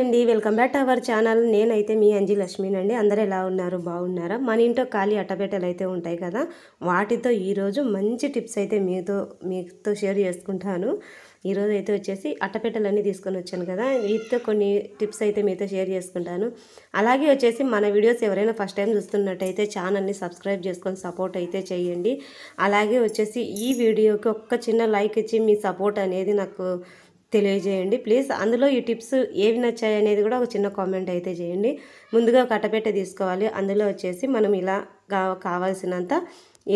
అండి, welcome back to our channel. నేనైతే మీ అంజి లక్ష్మినండి. అందరూ ఎలా ఉన్నారు? బాగున్నారా? మన ఇంట్లో ఖాళీ అట్టపెట్టెలు అయితే ఉంటాయి కదా, వాటితో ఈరోజు మంచి టిప్స్ అయితే మీతో షేర్ చేసుకుంటాను. ఈరోజు అయితే వచ్చేసి అట్టపెట్టెలన్నీ తీసుకొని వచ్చాను కదా, వీటితో కొన్ని టిప్స్ అయితే మీతో షేర్ చేసుకుంటాను. అలాగే వచ్చేసి మన వీడియోస్ ఎవరైనా ఫస్ట్ టైం చూస్తున్నట్టయితే ఛానల్ని సబ్స్క్రైబ్ చేసుకొని సపోర్ట్ అయితే చేయండి. అలాగే వచ్చేసి ఈ వీడియోకి ఒక్క చిన్న లైక్ ఇచ్చి మీ సపోర్ట్ అనేది నాకు తెలియజేయండి ప్లీజ్. అందులో ఈ టిప్స్ ఏవి నచ్చాయి అనేది కూడా ఒక చిన్న కామెంట్ అయితే చేయండి. ముందుగా ఒక అట్టపెట్టె తీసుకోవాలి. అందులో వచ్చేసి మనం ఇలా కావాల్సినంత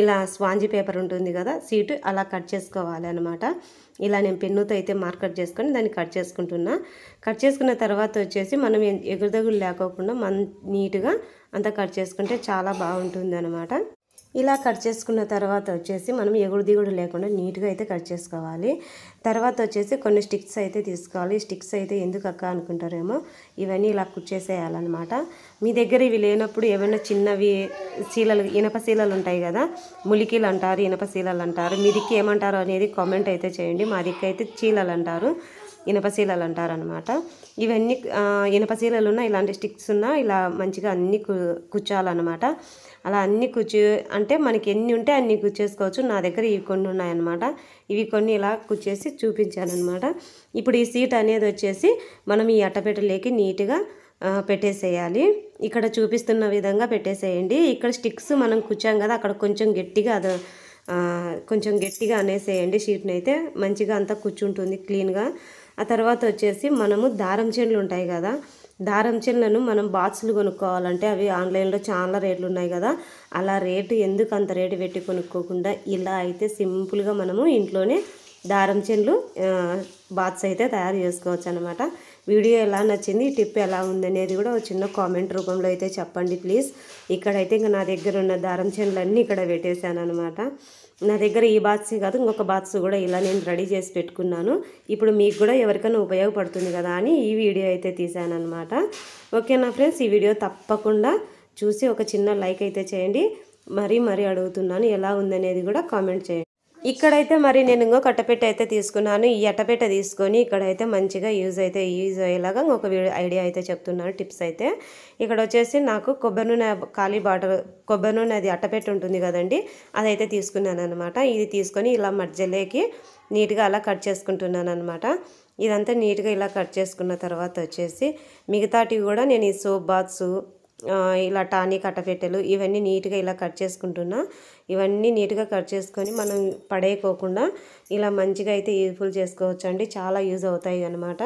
ఇలా స్పాంజీ పేపర్ ఉంటుంది కదా, సీటు అలా కట్ చేసుకోవాలి అనమాట. ఇలా నేను పెన్నుతో అయితే మార్కర్ చేసుకొని దాన్ని కట్ చేసుకుంటున్నా. కట్ చేసుకున్న తర్వాత వచ్చేసి మనం ఎగురుదగులు లేకోకుండా నీట్గా అంతా కట్ చేసుకుంటే చాలా బాగుంటుంది అనమాట. ఇలా కట్ చేసుకున్న తర్వాత వచ్చేసి మనం ఎగుడు దిగుడు లేకుండా నీట్గా అయితే కట్ చేసుకోవాలి. తర్వాత వచ్చేసి కొన్ని స్టిక్స్ అయితే తీసుకోవాలి. స్టిక్స్ అయితే ఎందుకు అక్క అనుకుంటారేమో, ఇవన్నీ ఇలా కుచ్చేసేయాలన్నమాట. మీ దగ్గర ఇవి లేనప్పుడు ఏమైనా చిన్నవి శీలలు, ఇనప శీలలు ఉంటాయి కదా, ములికీలు అంటారు, ఇనప శీలలు అంటారు, మీ దిక్కు ఏమంటారు అనేది కామెంట్ అయితే చేయండి. మా దిక్కు అయితే చీలలు అంటారు, ఇనపశీలలు అంటారనమాట. ఇవన్నీ ఇనపశీలలు ఉన్న ఇలాంటి స్టిక్స్ ఉన్న ఇలా మంచిగా అన్నీ కుచ్చాలన్నమాట. అలా అన్నీ అంటే మనకి ఎన్ని ఉంటే అన్నీ కుచ్చేసుకోవచ్చు. నా దగ్గర ఇవి కొన్ని ఉన్నాయన్నమాట. ఇవి కొన్ని ఇలా కుచ్చేసి చూపించానమాట. ఇప్పుడు ఈ సీట్ అనేది వచ్చేసి మనం ఈ అట్టపెట్టెలోకి నీట్గా పెట్టేసేయాలి. ఇక్కడ చూపిస్తున్న విధంగా పెట్టేసేయండి. ఇక్కడ స్టిక్స్ మనం కుచ్చాం కదా, అక్కడ కొంచెం గట్టిగా అనేసేయండి. షీట్ని అయితే మంచిగా అంతా కూర్చుంటుంది క్లీన్గా. ఆ తర్వాత వచ్చేసి మనము దారం చెండ్లు ఉంటాయి కదా, దారం చెండ్లను మనం బాక్సులు కొనుక్కోవాలంటే అవి ఆన్లైన్లో చాలా రేట్లు ఉన్నాయి కదా, అలా రేటు ఎందుకు అంత రేటు పెట్టి కొనుక్కోకుండా ఇలా అయితే సింపుల్గా మనము ఇంట్లోనే దారం చెండ్లు బాక్స్ అయితే తయారు చేసుకోవచ్చు అనమాట. వీడియో ఎలా నచ్చింది, టిప్ ఎలా ఉందనేది కూడా ఒక చిన్న కామెంట్ రూపంలో అయితే చెప్పండి ప్లీజ్. ఇక్కడైతే ఇంకా నా దగ్గర ఉన్న దారం చెండ్లన్నీ ఇక్కడ పెట్టేశాను అనమాట. నా దగ్గర ఈ బాక్స్ కాదు, ఇంకొక బాక్స్ కూడా ఇలా నేను రెడీ చేసి పెట్టుకున్నాను. ఇప్పుడు మీకు కూడా ఎవరికైనా ఉపయోగపడుతుంది కదా అని ఈ వీడియో అయితే తీసాను అనమాట. ఓకేనా ఫ్రెండ్స్, ఈ వీడియో తప్పకుండా చూసి ఒక చిన్న లైక్ అయితే చేయండి. మరీ అడుగుతున్నాను, ఎలా ఉందనేది కూడా కామెంట్ చేయండి. ఇక్కడైతే మరి నేను ఇంకొక అట్టపెట్టె అయితే తీసుకున్నాను. ఈ అట్టపెట్టె తీసుకొని ఇక్కడైతే మంచిగా యూజ్ అయ్యేలాగా ఒక ఐడియా అయితే చెప్తున్నాను, టిప్స్ అయితే. ఇక్కడ వచ్చేసి నాకు కొబ్బరి నూనె ఖాళీ బాటిల్, కొబ్బరి నూనె అది అట్టపెట్టె ఉంటుంది కదండి, అదైతే తీసుకున్నాను అనమాట. ఇది తీసుకొని ఇలా మధ్యలోకి నీట్గా అలా కట్ చేసుకుంటున్నాను అనమాట. ఇదంతా నీట్గా ఇలా కట్ చేసుకున్న తర్వాత వచ్చేసి మిగతాటివి కూడా నేను ఈ సోప్ బాక్స్, ఇలా టానిక్ అట్టపెట్టెలు ఇవన్నీ నీట్గా ఇలా కట్ చేసుకుంటున్నా. ఇవన్నీ నీట్గా కట్ చేసుకొని మనం పడేయకోకుండా ఇలా మంచిగా అయితే యూజ్ఫుల్ చేసుకోవచ్చు అండి. చాలా యూజ్ అవుతాయి అన్నమాట,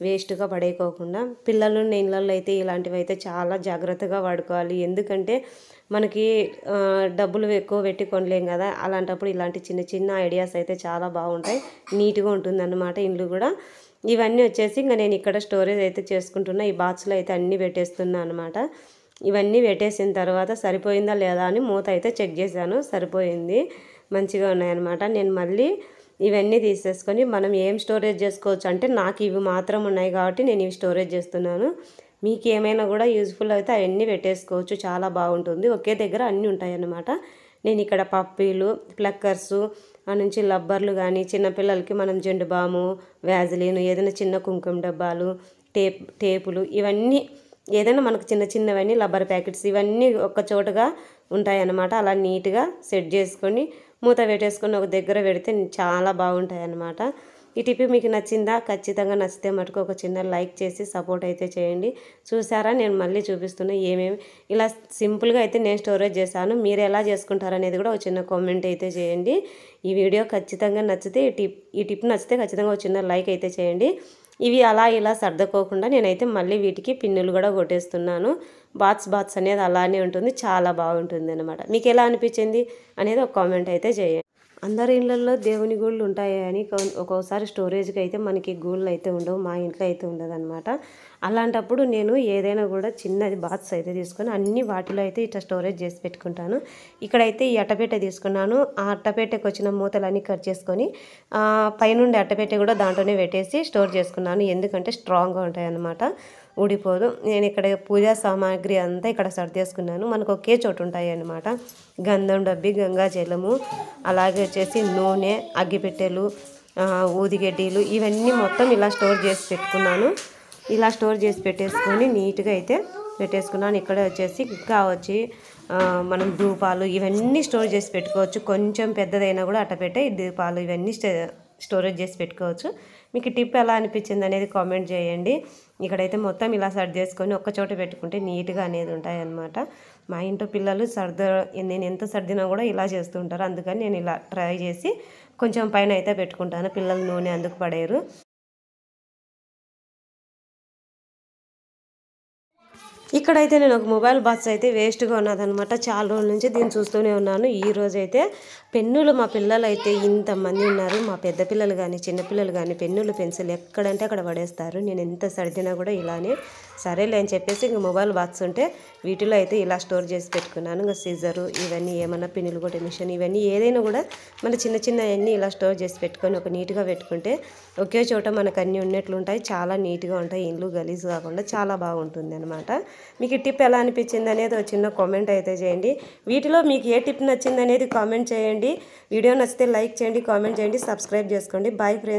వేస్ట్గా పడేయకోకుండా. పిల్లలు ఉన్న ఇళ్ళల్లో అయితే ఇలాంటివి అయితే చాలా జాగ్రత్తగా వాడుకోవాలి. ఎందుకంటే మనకి డబ్బులు ఎక్కువ పెట్టి కొనలేం కదా, అలాంటప్పుడు ఇలాంటి చిన్న చిన్న ఐడియాస్ అయితే చాలా బాగుంటాయి, నీట్గా ఉంటుంది అన్నమాట ఇల్లు కూడా. ఇవన్నీ వచ్చేసి ఇంకా నేను ఇక్కడ స్టోరేజ్ అయితే చేసుకుంటున్నా. ఈ బాక్స్లో అయితే అన్నీ పెట్టేస్తున్నా అనమాట. ఇవన్నీ పెట్టేసిన తర్వాత సరిపోయిందా లేదా అని మూత అయితే చెక్ చేశాను, సరిపోయింది, మంచిగా ఉన్నాయన్నమాట. నేను మళ్ళీ ఇవన్నీ తీసేసుకొని మనం ఏం స్టోరేజ్ చేసుకోవచ్చు అంటే, నాకు ఇవి మాత్రం ఉన్నాయి కాబట్టి నేను ఇవి స్టోరేజ్ చేస్తున్నాను. మీకు ఏమైనా కూడా యూజ్ఫుల్ అయితే అవన్నీ పెట్టేసుకోవచ్చు, చాలా బాగుంటుంది. ఒకే దగ్గర అన్నీ ఉంటాయన్నమాట. నేను ఇక్కడ పప్పీలు, ప్లక్కర్సు, ఆ నుంచి లబ్బర్లు కానీ, చిన్నపిల్లలకి మనం జెండు బాము, వ్యాజిలీను, ఏదైనా చిన్న కుంకుమ డబ్బాలు, టేపులు, ఇవన్నీ ఏదైనా మనకు చిన్నవన్నీ రబ్బర్ ప్యాకెట్స్ ఇవన్నీ ఒక చోటుగా ఉంటాయన్నమాట. అలా నీట్గా సెట్ చేసుకొని మూత పెట్టేసుకొని ఒక దగ్గర పెడితే చాలా బాగుంటాయి అన్నమాట. ఈ టిప్ మీకు నచ్చిందా? ఖచ్చితంగా నచ్చితే మటుకు ఒక చిన్న లైక్ చేసి సపోర్ట్ అయితే చేయండి. చూసారా, నేను మళ్ళీ చూపిస్తున్నా ఏమేమి ఇలా సింపుల్గా అయితే నేను స్టోరేజ్ చేశాను. మీరు ఎలా చేసుకుంటారనేది కూడా ఒక చిన్న కామెంట్ అయితే చేయండి. ఈ వీడియో ఖచ్చితంగా నచ్చితే ఈ టిప్ నచ్చితే ఖచ్చితంగా ఒక చిన్న లైక్ అయితే చేయండి. ఇవి అలా ఇలా సర్దుకోకుండా నేనైతే మళ్ళీ వీటికి పిన్నులు కూడా కొట్టేస్తున్నాను. బాక్స్ అనేది అలానే ఉంటుంది, చాలా బాగుంటుంది అనమాట. మీకు ఎలా అనిపించింది అనేది ఒక కామెంట్ అయితే చేయండి. అందరి ఇళ్ళల్లో దేవుని గూళ్ళు ఉంటాయని ఒక్కోసారి స్టోరేజ్కి అయితే మనకి గూళ్ళు అయితే ఉండవు, మా ఇంట్లో అయితే ఉండదన్నమాట. అలాంటప్పుడు నేను ఏదైనా కూడా చిన్నది బాక్స్ అయితే తీసుకొని అన్ని వాటిలో అయితే ఇట్లా స్టోరేజ్ చేసి పెట్టుకుంటాను. ఇక్కడైతే ఈ అట్టపెట్టె తీసుకున్నాను. ఆ అట్టపెట్టెకి వచ్చిన మూతలన్నీ కట్ చేసుకొని పైనుండి అట్టపెట్టె కూడా దాంట్లోనే పెట్టేసి స్టోర్ చేసుకున్నాను. ఎందుకంటే స్ట్రాంగ్గా ఉంటాయి అన్నమాట, ఊడిపోదు. నేను ఇక్కడ పూజా సామాగ్రి అంతా ఇక్కడ సర్దేసుకున్నాను. మనకు ఒకే చోటు ఉంటాయి అన్నమాట. గంధం డబ్బి, గంగాజలము, అలాగే వచ్చేసి నూనె, అగ్గిపెట్టెలు, ఊదిగడ్డీలు, ఇవన్నీ మొత్తం ఇలా స్టోర్ చేసి పెట్టుకున్నాను. ఇలా స్టోర్ చేసి పెట్టేసుకొని నీట్గా అయితే పెట్టేసుకున్నాను. ఇక్కడ వచ్చేసి ఇంకా వచ్చి మనం ధూపాలు ఇవన్నీ స్టోర్ చేసి పెట్టుకోవచ్చు. కొంచెం పెద్దదైనా కూడా అట్ట పెట్టే ధూపాలు ఇవన్నీ స్టోరేజ్ చేసి పెట్టుకోవచ్చు. మీకు టిప్ ఎలా అనిపించింది అనేది కామెంట్ చేయండి. ఇక్కడైతే మొత్తం ఇలా సర్ది చేసుకొని ఒక్క చోట పెట్టుకుంటే నీట్గా అనేది ఉంటాయి అన్నమాట. మా ఇంట్లో పిల్లలు నేను ఎంత సర్దినా కూడా ఇలా చేస్తుంటారు. అందుకని నేను ఇలా ట్రై చేసి కొంచెం పైన అయితే పెట్టుకుంటాను. పిల్లలు నూనె అందుకు పడేరు. ఇక్కడైతే నేను ఒక మొబైల్ బాక్స్ అయితే వేస్ట్గా ఉన్నదనమాట. చాలా రోజుల నుంచి దీన్ని చూస్తూనే ఉన్నాను. ఈ రోజైతే పెన్నులు మా పిల్లలు అయితే ఇంతమంది ఉన్నారు. మా పెద్ద పిల్లలు కానీ చిన్నపిల్లలు కానీ పెన్నులు పెన్సిల్ ఎక్కడంటే అక్కడ పడేస్తారు. నేను ఎంత సర్దినా కూడా ఇలానే సరేలే అని చెప్పేసి ఇంక మొబైల్ బాక్స్ ఉంటే వీటిలో అయితే ఇలా స్టోర్ చేసి పెట్టుకున్నాను. ఇంకా సీజరు ఇవన్నీ ఏమన్నా పిన్నులు కొట్టే మిషన్ ఇవన్నీ ఏదైనా కూడా మన చిన్న చిన్న అన్నీ ఇలా స్టోర్ చేసి పెట్టుకొని ఒక నీట్గా పెట్టుకుంటే ఒకే చోట మనకు అన్నీ ఉన్నట్లు ఉంటాయి. చాలా నీట్గా ఉంటాయి. ఇల్లు గలీజ్ కాకుండా చాలా బాగుంటుంది అనమాట. మీకు ఈ టిప్ ఎలా అనిపించింది అనేది ఒక చిన్న కామెంట్ అయితే చేయండి. వీటిలో మీకు ఏ టిప్ నచ్చింది అనేది కామెంట్ చేయండి. వీడియో నచ్చితే లైక్ చేయండి, కామెంట్ చేయండి, సబ్స్క్రైబ్ చేసుకోండి. Bye friends.